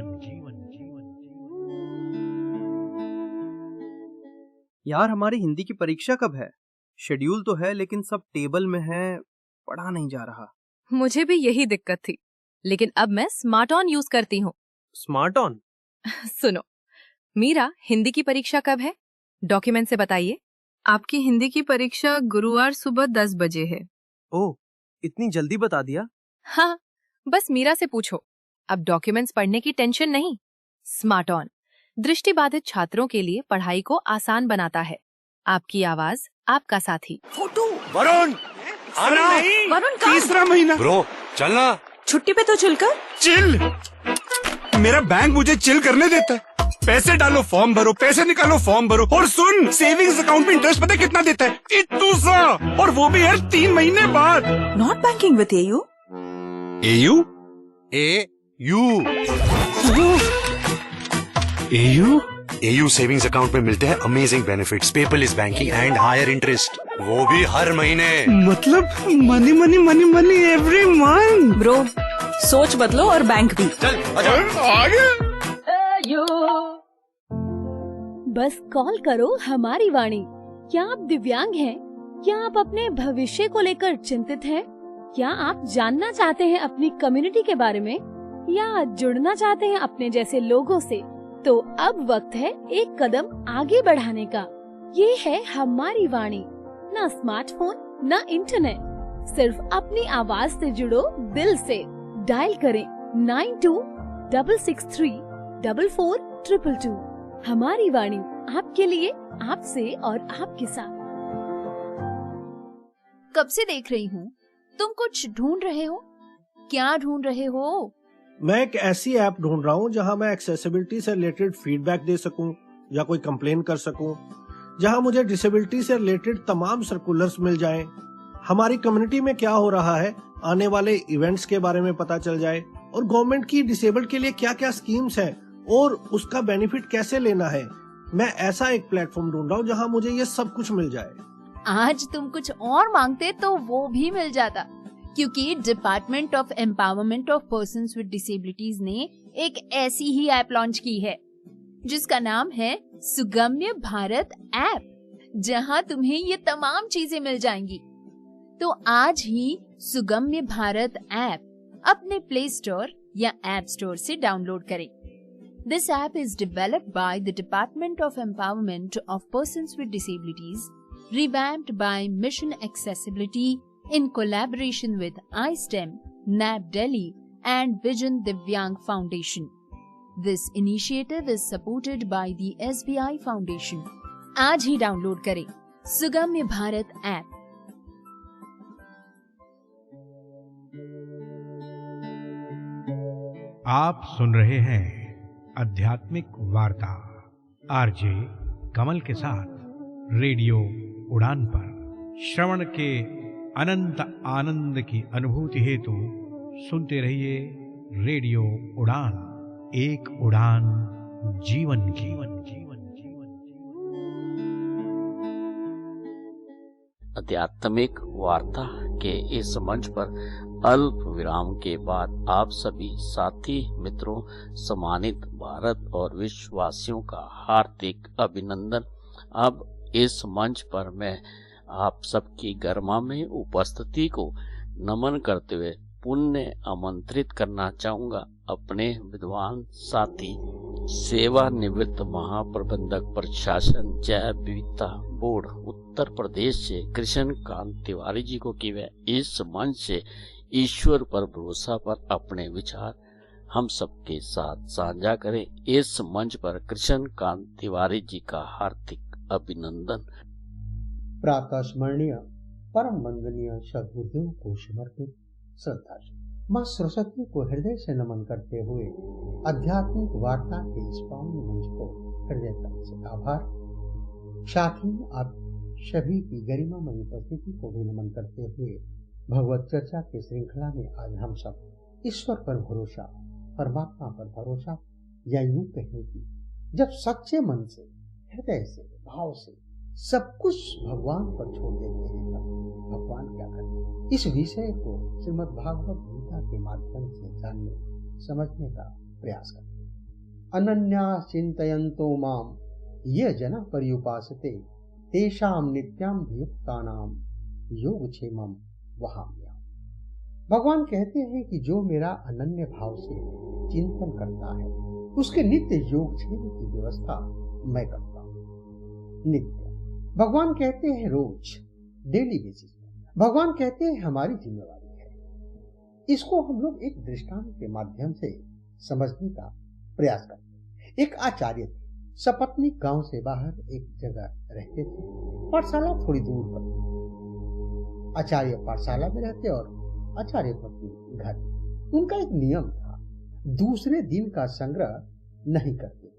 यार हमारी हिंदी की परीक्षा कब है? शेड्यूल तो है लेकिन सब टेबल में है, पढ़ा नहीं जा रहा। मुझे भी यही दिक्कत थी, लेकिन अब मैं स्मार्ट ऑन यूज करती हूँ। Smart on? सुनो, मीरा हिंदी की परीक्षा कब है? डॉक्यूमेंट से बताइए। आपकी हिंदी की परीक्षा गुरुवार सुबह 10 बजे है। ओह, इतनी जल्दी बता दिया? हाँ, बस मीरा से पूछो। अब डॉक्यूमेंट्स पढ़ने की टेंशन नहीं। स्मार्ट ऑन दृष्टिबाधित छात्रों के लिए पढ़ाई को आसान बनाता है। आपकी आवाज आपका साथी। वरुण आना। वरुण तीसरा महीना ब्रो चलना। छुट्टी पे तो चिलकर। चिल? मेरा बैंक मुझे चिल करने देता है। पैसे डालो फॉर्म भरो, पैसे निकालो फॉर्म भरो। और सुन, सेविंग्स अकाउंट में इंटरेस्ट पता कितना देता है? इतना सा, और वो भी यार 3 महीने बाद। Not banking with AU. AU AU AU AU savings account में मिलते हैं amazing benefits, paperless banking and higher interest, वो भी हर महीने। मतलब money money money money every month. Bro सोच बदलो और बैंक भी। चल आगे। बस कॉल करो हमारी वाणी। क्या आप दिव्यांग हैं? क्या आप अपने भविष्य को लेकर चिंतित हैं? क्या आप जानना चाहते हैं अपनी कम्युनिटी के बारे में या जुड़ना चाहते हैं अपने जैसे लोगों से? तो अब वक्त है एक कदम आगे बढ़ाने का। ये है हमारी वाणी। ना स्मार्टफोन, ना इंटरनेट, सिर्फ अपनी आवाज से जुड़ो दिल से। डायल करें 9266344222। हमारी वाणी, आपके लिए, आपसे और आपके साथ। कब से देख रही हूँ, तुम कुछ ढूंढ रहे हो। क्या ढूंढ रहे हो? मैं एक ऐसी ऐप ढूंढ रहा हूँ जहाँ मैं एक्सेसिबिलिटी से रिलेटेड फीडबैक दे सकूँ या कोई कंप्लेन कर सकूँ, जहाँ मुझे डिसेबिलिटी से रिलेटेड तमाम सर्कुलर्स मिल जाएं, हमारी कम्युनिटी में क्या हो रहा है, आने वाले इवेंट्स के बारे में पता चल जाए, और गवर्नमेंट की डिसेबल्ड के लिए क्या क्या स्कीम्स हैं और उसका बेनिफिट कैसे लेना है। मैं ऐसा एक प्लेटफॉर्म ढूंढ रहा हूँ जहाँ मुझे ये सब कुछ मिल जाए। आज तुम कुछ और मांगते तो वो भी मिल जाता, क्योंकि department of empowerment of persons with disabilities ने एक ऐसी ही ऐप लॉन्च की है जिसका नाम है सुगम्य भारत ऐप, जहां तुम्हें ये तमाम चीजें मिल जाएंगी। तो आज ही सुगम्य भारत ऐप अपने प्ले स्टोर या ऐप स्टोर से डाउनलोड करें। This app is developed by the Department of Empowerment of Persons with Disabilities, revamped by Mission Accessibility in collaboration with iSTEM, NAB Delhi and Vision Divyang Foundation. This initiative is supported by the SBI Foundation. आज ही download करें सुगम्य Bharat app. आप सुन रहे हैं आध्यात्मिक वार्ता RJ कमल के साथ radio उड़ान पर। श्रवण के अनंत आनंद की अनुभूति हेतु सुनते रहिए रेडियो उड़ान, एक उड़ान जीवन की। आध्यात्मिक वार्ता के इस मंच पर अल्प विराम के बाद आप सभी साथी मित्रों, सम्मानित भारत और विश्ववासियों का हार्दिक अभिनंदन। अब इस मंच पर मैं आप सबकी गरिमा में उपस्थिति को नमन करते हुए पुण्य आमंत्रित करना चाहूंगा अपने विद्वान साथी, सेवानिवृत्त महाप्रबंधक प्रशासन जैव विविधता बोर्ड उत्तर प्रदेश से कृष्णकांत तिवारी जी को कि वे इस मंच से ईश्वर पर भरोसा पर अपने विचार हम सबके साथ साझा करें। इस मंच पर कृष्णकांत तिवारी जी का हार्दिक अभिनंदन। प्रातः स्मरणीय परम वंदनीय सद्गुरुदेव को समर्पित श्रद्धा। माँ सरस्वती को हृदय से नमन करते हुए आध्यात्मिक वार्ता के इस पावन मंच को हृदय से आभार। साथ ही आप सभी की गरिमामय उपस्थिति को भी नमन करते हुए भगवत चर्चा की श्रृंखला में आज हम सब ईश्वर पर भरोसा, परमात्मा पर भरोसा, या यूं कहें कि जब सच्चे मन से, हृदय से, भाव से सब कुछ भगवान पर छोड़ देते हैं तब भगवान क्या करते हैं, इस विषय को श्रीमद् भागवत गीता के माध्यम से जानने समझने का प्रयास करते हैं। अनन्या चिंतयन्तो माम ये जना पर्युपासते तेषाम नित्याम भियुक्तानाम योगक्षेमम वहाम्यहम्। भगवान कहते हैं कि जो मेरा अनन्य भाव से चिंतन करता है उसके नित्य योगक्षेम की व्यवस्था मैं करता हूँ। नित्य भगवान कहते हैं रोज, डेली बेसिस। भगवान कहते हैं हमारी जिम्मेवारी है। इसको हम लोग एक दृष्टांत के माध्यम से समझने का प्रयास करते हैं। एक आचार्य थे, सपत्नी गांव से बाहर एक जगह रहते थे, पाठशाला थोड़ी दूर पर। आचार्य पाठशाला में रहते और आचार्य पत्नी घर। उनका एक नियम था, दूसरे दिन का संग्रह नहीं करते।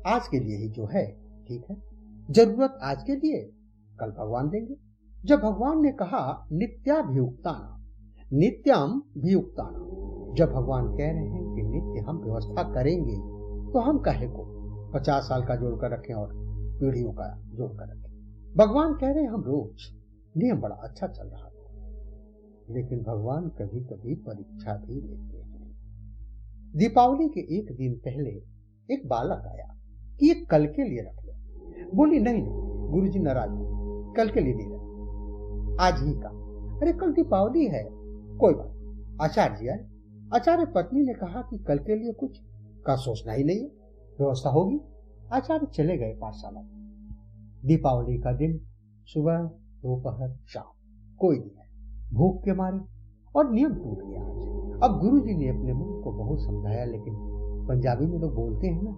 आज के लिए ही जो है ठीक है, जरूरत आज के लिए, कल भगवान देंगे। जब भगवान ने कहा नित्याभियुक्ताना, नित्यम भियुक्ताना, जब भगवान कह रहे हैं कि नित्य हम व्यवस्था करेंगे तो हम कहे को 50 साल का जोड़कर रखें और पीढ़ियों का जोड़कर रखें। भगवान कह रहे हैं हम रोज, नियम बड़ा अच्छा चल रहा था, लेकिन भगवान कभी कभी परीक्षा भी लेते हैं। दीपावली के एक दिन पहले एक बालक आया कि ये कल के लिए रख ले। बोली नहीं गुरुजी नाराज, कल के लिए नहीं रख, आज ही का। अरे कल दीपावली है, कोई बात नहीं। आचार्य जी आए। आचार्य पत्नी ने कहा कि कल के लिए कुछ का सोचना ही नहीं है, व्यवस्था होगी। आचार्य चले गए पाठशाला। दीपावली का दिन, सुबह दोपहर शाम, कोई नहीं है। भूख के मारे और नियम टूट गया आज। अब गुरुजी ने अपने मन को बहुत समझाया, लेकिन पंजाबी में तो बोलते हैं ना,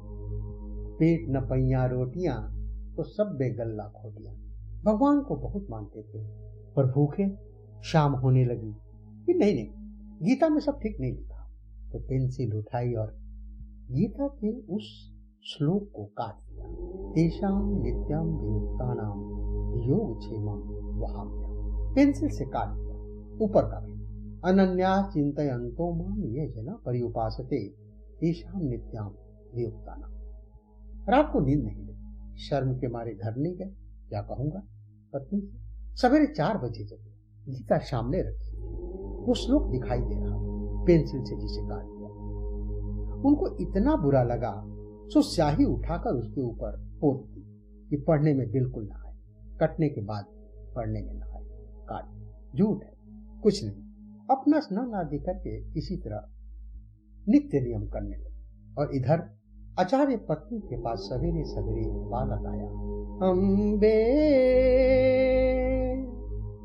पेट न पैया रोटियां तो सब बेगल्ला खोटियां। भगवान को बहुत मानते थे, पर भूखे। शाम होने लगी कि नहीं, गीता में सब ठीक नहीं लिखा। तो पेंसिल उठाई और गीता के उस श्लोक को काट दिया। तेषां नित्यं वियुक्तानां योगक्षेमं वहाम्यहम्। पेंसिल से काट दिया। ऊपर का अनन्या चिंतयन्तो मां ये जना पर्युपासते तेषां नित्यं वियुक्तानां। रात को नींद नहीं लगी। शर्म के मारे घर नहीं गए। क्या कहूंगा पत्नी से। सवेरे 4 बजे जगे। गीता सामने रखी, वो श्लोक दिखाई दे रहा, पेंसिल से जिसे काट दिया। उनको इतना बुरा लगा, सो स्याही उठाकर उसके ऊपर पोत दी कि पढ़ने में बिल्कुल ना आए। कटने के बाद पढ़ने में ना आए। काट झूठ है, कुछ नहीं। अपना स्नान आदि करके किसी तरह नित्य नियम करने लगे। और इधर आचार्य पत्नी के पास सवेरे सवेरे बालक आया। अम्बे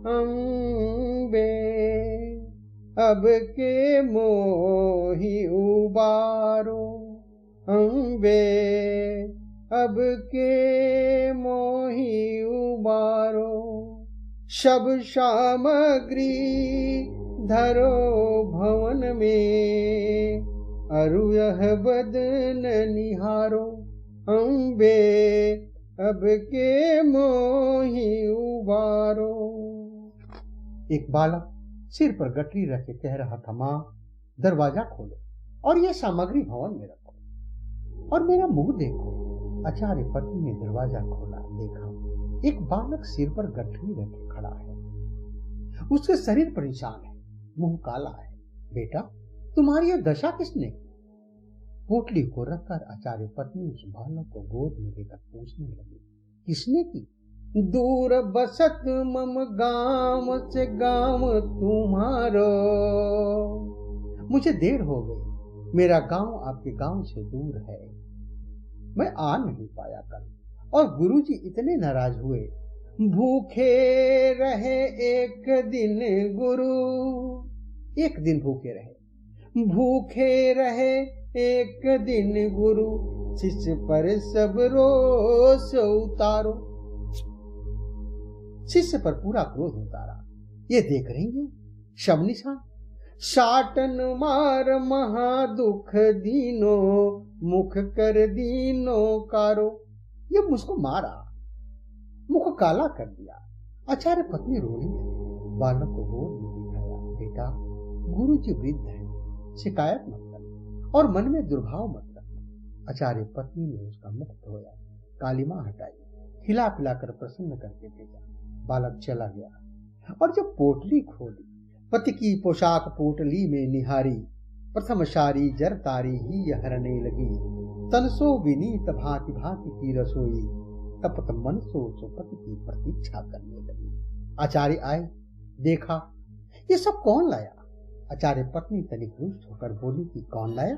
अम्बे अब के मोहि उबारो, अम्बे अब के मोहि उबारो। सब सामग्री धरो भवन में, अरु यह बदन निहारो। अम्बे अब के मोहि उबारो। एक बालक सिर पर गठरी रखे कह रहा था, मां दरवाजा खोलो और यह सामग्री भवन में रखो और मेरा मुंह देखो। आचार्य पत्नी ने दरवाजा खोला, देखा एक बालक सिर पर गठरी रखे खड़ा है। उसके शरीर पर निशान है, मुंह काला है। बेटा तुम्हारी यह दशा किसने की? पोटली को रखकर आचार्य पत्नी उस बालक को गोद में लेकर पूछने लगी, किसने की? दूर बसत मम गांव से गांव तुम्हारो। मुझे देर हो गई, मेरा गांव आपके गांव से दूर है, मैं आ नहीं पाया कल। और गुरुजी इतने नाराज हुए। भूखे रहे एक दिन गुरु, एक दिन भूखे रहे। भूखे रहे एक दिन गुरु, शिष्य पर सब रोष उतारो। शिष्य पर पूरा क्रोध उतारा। ये देख रही है शव निशान। शाटन मार महा दुख दीनो, मुख कर दीनो कारो। ये मुझको मारा, मुख काला कर दिया। आचार्य पत्नी रो रही है। बालक को गोद में बिठाया, बेटा गुरुजी वृद्ध है, शिकायत मत करना और मन में दुर्भाव मत रखना। आचार्य पत्नी ने उसका मुख धोया, कालिमा हटाई, खिला पिलाकर प्रसन्न करके भेजा। बालक चला गया और जब पोटली खोली, पति की पोशाक पोटली में निहारी। प्रथम शारी जर तारी ही हरने लगी, तनसो विनीत भांति भांति की रसोई। तपत मन सो पति की प्रतीक्षा करने लगी। आचार्य आए, देखा ये सब कौन लाया? आचार्य पत्नी तनिक रुष्ट होकर बोली कि कौन लाया?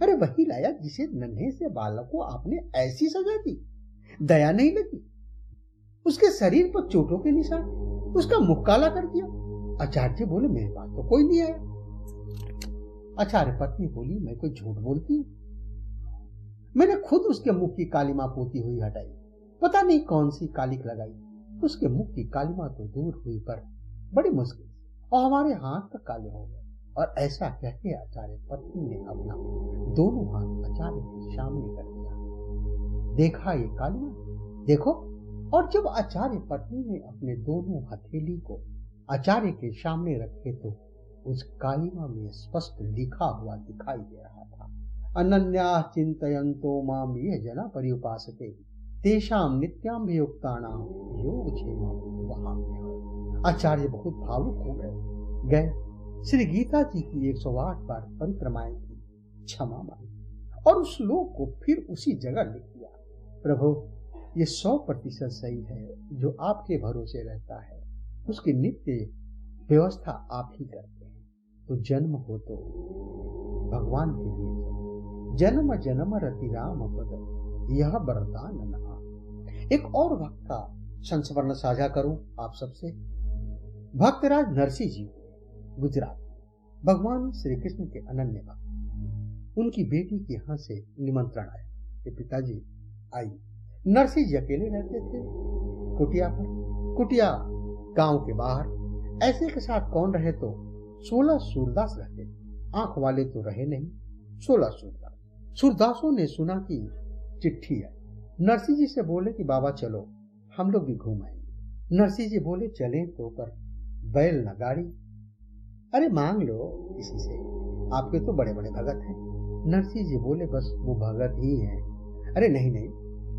अरे वही लाया जिसे नन्हे से बालक को आपने ऐसी सजा दी, दया नहीं लगी। उसके शरीर पर चोटों के निशान, उसका मुख काला कर दिया। आचार्य बोले मेरे पास तो कोई नहीं आया। आचार्य पत्नी बोली मैं कोई झूठ बोलती हूँ? मैंने खुद उसके मुख की कालिमा पोती हुई हटाई, पता नहीं कौन सी कालिक लगाई। उसके मुख की कालिमा तो दूर हुई पर बड़ी मुश्किल से, और हमारे हाथ तक काले हो गए। और ऐसा कहते आचार्य पत्नी ने अपना दोनों हाथ आचार्य के सामने कर दिया। देखा ये कालिमा, देखो। और जब आचार्य पत्नी ने अपने दोनों हथेली को आचार्य के सामने रखे तो उस कालिमा में स्पष्ट लिखा हुआ दिखाई दे रहा था, अनन्या चिंतयन्तो माम ये जना पर्युपासते तेषाम नित्याम वियुक्तानाम योगक्षेमं वहाम्यहम्। आचार्य बहुत भावुक हो गए। श्री गीता जी की 108 बार परिक्रमाएं की, क्षमा मांगी और उस श्लोक को फिर उसी जगह लिख दिया। प्रभु ये 100% सही है, जो आपके भरोसे रहता है उसकी नित्य व्यवस्था आप ही करते हैं। तो जन्म हो तो भगवान के लिए जन्म जन्म रति राम पद यह वरदान नहा। एक और भक्त का संस्मरण साझा करूं आप सबसे। भक्तराज नरसिंह जी गुजरात, भगवान श्री कृष्ण के अनन्य भक्त। उनकी बेटी के यहाँ से निमंत्रण आया कि पिताजी आइए। नरसिंह जी अकेले रहते थे कुटिया पर। कुटिया गांव के बाहर। ऐसे के साथ कौन रहे तो 16 सूरदास रहते थे। आंख वाले तो रहे नहीं, 16 सूरदास। सूरदासों ने सुना कि चिट्ठी है। नरसिंह जी से बोले कि बाबा चलो हम लोग भी घूम आएंगे। नरसिंह जी बोले चलें तो पर बैल न गाड़ी। अरे मांग लो किसी से, आपके तो बड़े बड़े भगत हैं। नरसिंह जी बोले बस वो भगत ही हैं। अरे नहीं नहीं,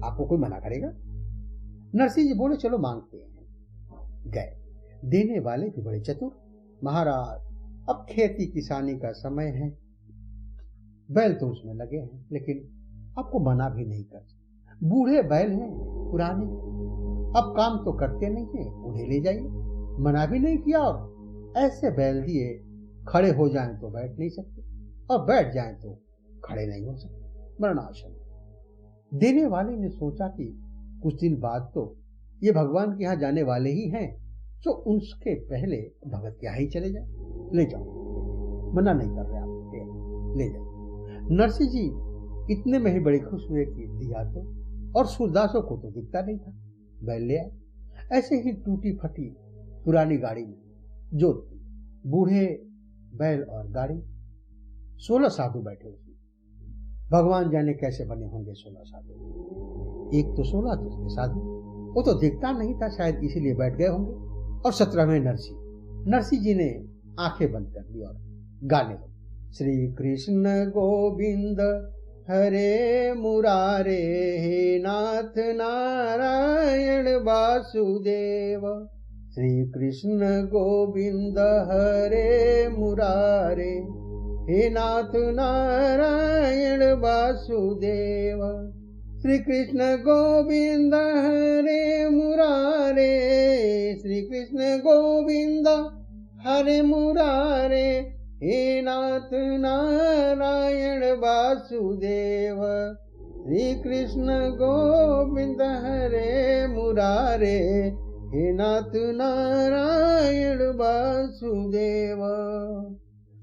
आपको कोई मना करेगा? नरसिंह जी बोले चलो मांगते हैं। गए। देने वाले भी बड़े चतुर। महाराज अब खेती किसानी का समय है, बैल तो उसमें लगे हैं, लेकिन आपको मना भी नहीं कर सकते। बूढ़े बैल हैं पुराने, अब काम तो करते नहीं है, उन्हें ले जाइए। मना भी नहीं किया और ऐसे बैल दिए खड़े हो जाएं तो बैठ नहीं सकते और बैठ जाएं तो खड़े नहीं हो सकते, मरणासन। देने वाले ने सोचा कि कुछ दिन बाद तो ये भगवान के यहाँ जाने वाले ही हैं, तो उसके पहले भगत के यहाँ ही चले जाए। ले जाओ, मना नहीं कर रहे आप, ले जाओ। नरसिंह जी इतने में ही बड़े खुश हुए कि दिया तो, और सूरदासों को तो दिखता नहीं था। बैल ले आए। ऐसे ही टूटी फटी पुरानी गाड़ी में जोधपुर, बूढ़े बैल और गाड़ी, 16 साधु बैठे उसमें। भगवान जाने कैसे बने होंगे 16 साधु। एक तो 16 दूसरे साधु, वो तो दिखता नहीं था, शायद इसीलिए बैठ गए होंगे। और 17वें नरसिंह। नरसिंह जी ने आंखें बंद कर दी और गाने लगे। श्री कृष्ण गोविंद हरे मुरारे, हे नाथ नारायण वासुदेव। श्री कृष्ण गोविंद हरे मुरारे, हे नाथ नारायण वासुदेव। श्री कृष्ण गोविंद हरे मुरारे, श्री कृष्ण गोविंद हरे मुरारे, हे नाथ नारायण वासुदेव। श्री कृष्ण गोविंद हरे मुरारे, हे नाथ नारायण वासुदेव।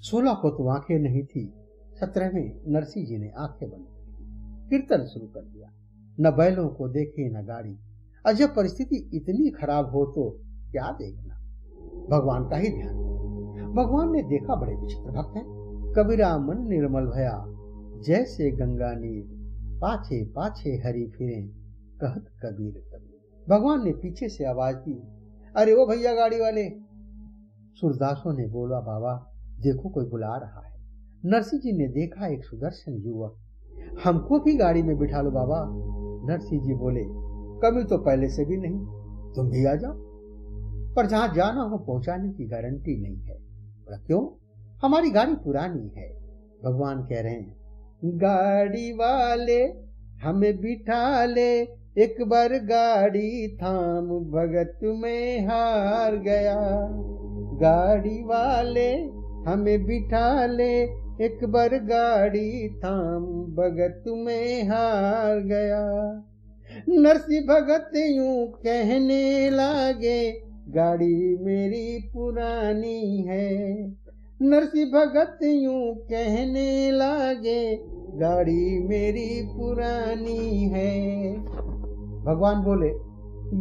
16 को तो आंखें नहीं थी, 17वें नरसिंह जी ने आंखें बंद की, कीर्तन शुरू कर दिया। न बैलों को देखे न गाड़ी। और जब परिस्थिति इतनी खराब हो तो क्या देखना, भगवान का ही ध्यान। भगवान ने देखा बड़े विचित्र भक्त हैं। कबीरा मन निर्मल भया, जैसे गंगा नीर, पाछे पाछे हरि फिरे, कहत कबीर कबीर। भगवान ने पीछे से आवाज दी, अरे ओ भैया गाड़ी वाले। सूरदासों ने बोला बाबा देखो कोई बुला रहा है। नरसिंह जी ने देखा एक सुदर्शन युवक, हमको भी गाड़ी में बिठा लो बाबा। नरसिंह जी बोले कभी तो पहले से भी नहीं, तुम भी आ जाओ, पर जहां जाना हो पहुंचाने की गारंटी नहीं है। क्यों? हमारी गाड़ी पुरानी है। भगवान कह रहे हैं गाड़ी वाले हमें बिठा ले, एक बार गाड़ी थाम भगत में हार गया। गाड़ी वाले हमें बिठा ले, एक बार गाड़ी थाम भगत में हार गया। नरसिंह भगत यूं कहने लागे, गाड़ी मेरी पुरानी है। नरसिंह भगत यूं कहने लागे, गाड़ी मेरी पुरानी है। भगवान बोले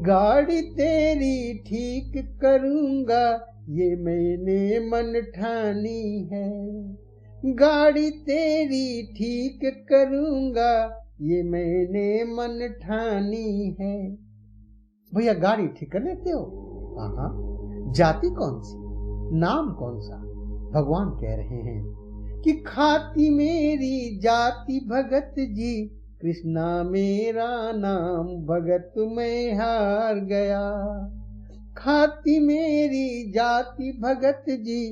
गाड़ी तेरी ठीक करूंगा, ये मैंने मन ठानी है। गाड़ी तेरी ठीक करूंगा, ये मैंने मन ठानी है। भैया गाड़ी ठीक कर लेते हो? हाँ। जाति कौन सी, नाम कौन सा? भगवान कह रहे हैं कि खाती मेरी जाति भगत जी, कृष्णा मेरा नाम भगत में हार गया। खाती मेरी जाति भगत जी,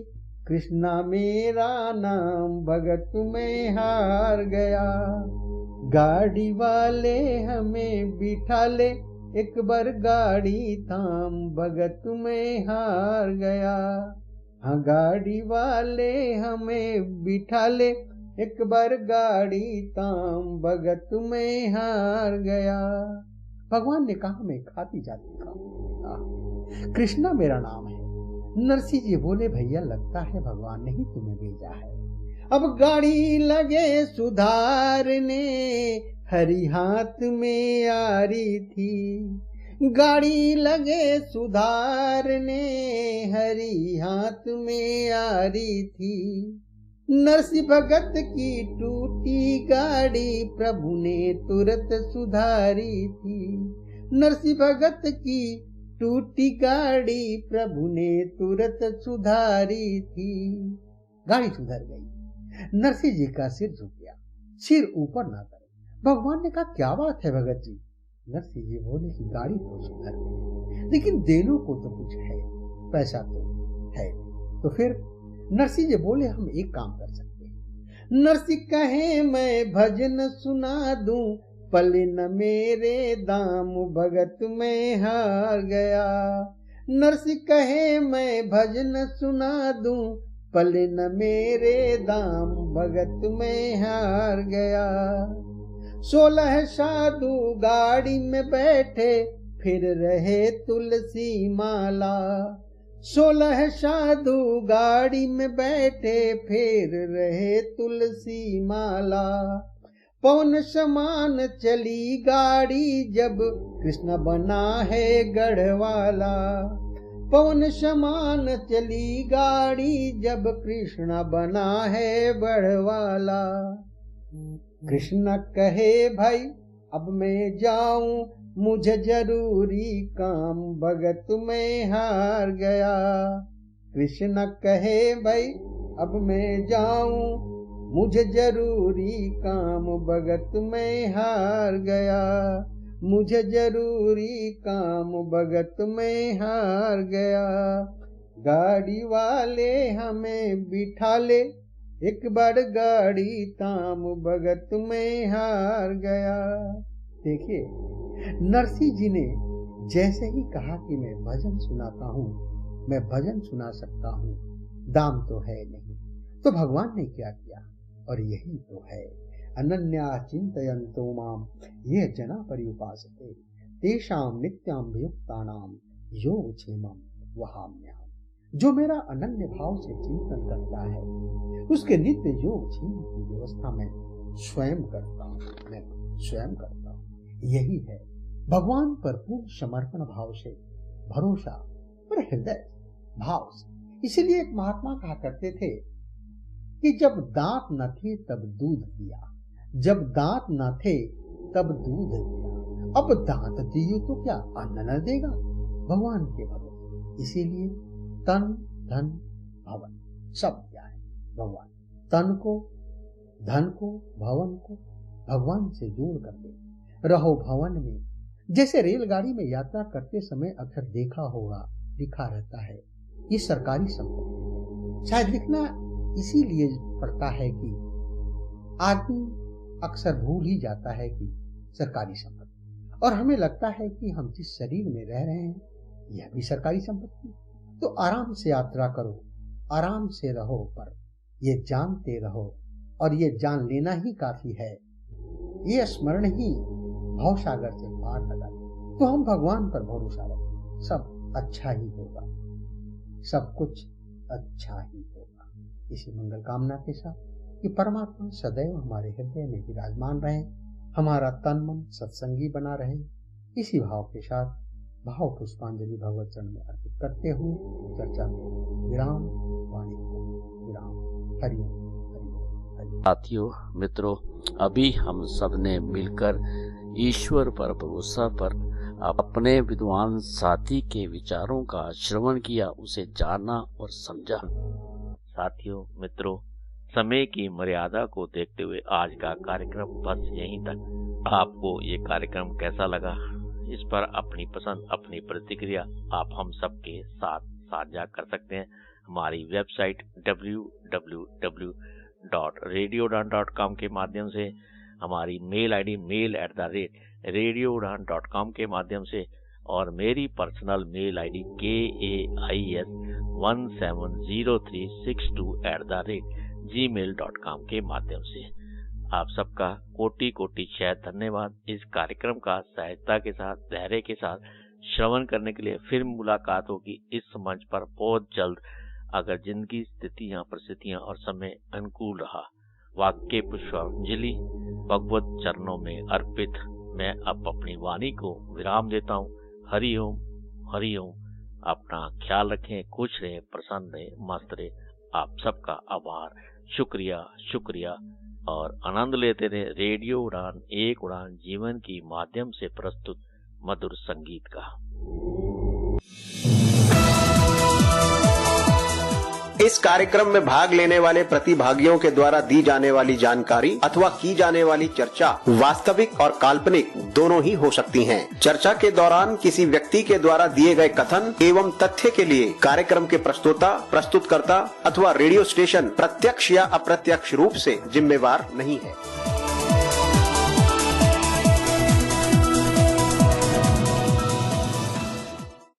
कृष्णा मेरा नाम भगत में हार गया। गाड़ी वाले हमें बिठा ले, एक बार गाड़ी थाम भगत में हार गया। हाँ गाड़ी वाले हमें बिठा ले, एक बार गाड़ी ताम भगत में हार गया। भगवान ने कहा मैं खाती जाती खाऊं। कृष्णा मेरा नाम है। नरसिंह जी बोले भैया लगता है भगवान ने ही तुम्हें भेजा है। अब गाड़ी लगे सुधारने, हरी हाथ में आ रही थी। गाड़ी लगे सुधारने, हरी हाथ में आ रही थी। नरसिंह भगत की टूटी गाड़ी प्रभु ने तुरंत सुधारी थी। नरसिंह भगत की टूटी गाड़ी प्रभु ने तुरंत सुधारी थी। गाड़ी सुधर गई। नरसिंह जी का सिर झुक गया। सिर ऊपर ना करे। भगवान ने कहा क्या बात है भगत जी? नरसिंह जी बोले कि गाड़ी तो सुधर गई, लेकिन देने को तो कुछ है, पैसा तो है। तो फिर नरसिंह जी बोले हम एक काम कर सकते हैं। नरसिंह कहे मैं भजन सुना दूं, पले न मेरे दाम भगत में हार गया। नरसिंह कहे मैं भजन सुना दूं, पले न मेरे दाम भगत में हार गया। 16 साधु गाड़ी में बैठे, फिर रहे तुलसी माला। 16 साधु गाड़ी में बैठे, फिर रहे तुलसी माला। पवन समान चली गाड़ी जब कृष्ण बना है गढ़वाला। पवन समान चली गाड़ी जब कृष्ण बना है बड़वाला। कृष्ण कहे भाई अब मैं जाऊं, मुझे जरूरी काम भगत में हार गया। कृष्ण कहे भाई अब मैं जाऊं, मुझे जरूरी काम भगत में हार गया। मुझे जरूरी काम भगत में हार गया। गाड़ी वाले हमें बिठा ले, एक बार गाड़ी ताम भगत में हार गया। देखिए नरसिंह जी ने जैसे ही कहा कि मैं भजन सुनाता हूँ, मैं भजन सुना सकता हूँ, दाम तो है नहीं, तो भगवान ने क्या किया? और यही तो है अनन्या चिंतयन्तो माम ये जना पर्युपासते तेषां नित्याभियुक्तानां योगक्षेमं वहाम्यहम्। जो मेरा अनन्य भाव से चिंतन करता है, उसके नित्य योगक्षेम की व्यवस्था मैं स्वयं करता हूँ, मैं स्वयं करता हूँ। यही है भगवान पर पूर्ण समर्पण भाव से, भरोसा और हृदय भाव से। इसीलिए एक महात्मा कहा करते थे कि जब दांत न थे तब दूध दिया, जब दांत न थे तब दूध दिया, अब दांत दियो तो क्या अन्न न देगा? भगवान के भरोसे। इसीलिए तन धन भवन सब क्या है? भगवान। तन को, धन को, भवन को भगवान से जोड़ कर दे। रहो भवन में। जैसे रेलगाड़ी में यात्रा करते समय अक्सर देखा होगा, लिखा रहता है ये सरकारी संपत्ति। शायद लिखना इसीलिए पड़ता है कि आदमी अक्सर भूल ही जाता है कि सरकारी संपत्ति, और हमें लगता है कि हम जिस शरीर में रह रहे हैं यह भी सरकारी संपत्ति। तो आराम से यात्रा करो, आराम से रहो, पर ये जानते रहो और ये जान लेना ही काफी है। ये स्मरण ही भवसागर से पार लगा। तो हम भगवान पर भरोसा रखें, सब अच्छा ही होगा, सब कुछ अच्छा ही होगा। इसी मंगल कामना के साथ कि परमात्मा सदैव हमारे हृदय में विराजमान रहे, हमारा तन मन सत्संगी बना रहे, इसी भाव के साथ भाव पुष्पांजलि भगवत चरण में अर्पित करते हुए चर्चा को विराम, वाणी को विराम। हरि ओम। साथियों, मित्रों, अभी हम सब ने मिलकर ईश्वर पर भरोसा पर अपने विद्वान साथी के विचारों का श्रवण किया, उसे जाना और समझा। साथियों, मित्रों, समय की मर्यादा को देखते हुए आज का कार्यक्रम बस यहीं तक। आपको ये कार्यक्रम कैसा लगा, इस पर अपनी पसंद, अपनी प्रतिक्रिया आप हम सबके साथ साझा कर सकते हैं। हमारी वेबसाइट www.radioudan.com के माध्यम से, हमारी मेल आईडी mail@radioudan.com के माध्यम से, और मेरी पर्सनल मेल आईडी KAIS170362@gmail.com के माध्यम से। आप सबका कोटि कोटि शय धन्यवाद। इस कार्यक्रम का सहजता के साथ, धैर्य के साथ श्रवण करने के लिए। फिर मुलाकात होगी इस मंच पर बहुत जल्द, अगर जिंदगी, स्थितियां, परिस्थितियां और समय अनुकूल रहा। वाक्य पुष्पांजलि भगवत चरणों में अर्पित। मैं अब अपनी वाणी को विराम देता हूँ। हरि ओम, हरि ओम। अपना ख्याल रखें, खुश रहें, प्रसन्न रहें, मस्त रहें। आप सबका आभार, शुक्रिया, शुक्रिया और आनंद लेते रहे रेडियो उड़ान, एक उड़ान जीवन की माध्यम से प्रस्तुत मधुर संगीत का। इस कार्यक्रम में भाग लेने वाले प्रतिभागियों के द्वारा दी जाने वाली जानकारी अथवा की जाने वाली चर्चा वास्तविक और काल्पनिक दोनों ही हो सकती हैं। चर्चा के दौरान किसी व्यक्ति के द्वारा दिए गए कथन एवं तथ्य के लिए कार्यक्रम के प्रस्तोता, प्रस्तुतकर्ता अथवा रेडियो स्टेशन प्रत्यक्ष या अप्रत्यक्ष रूप से जिम्मेवार नहीं है।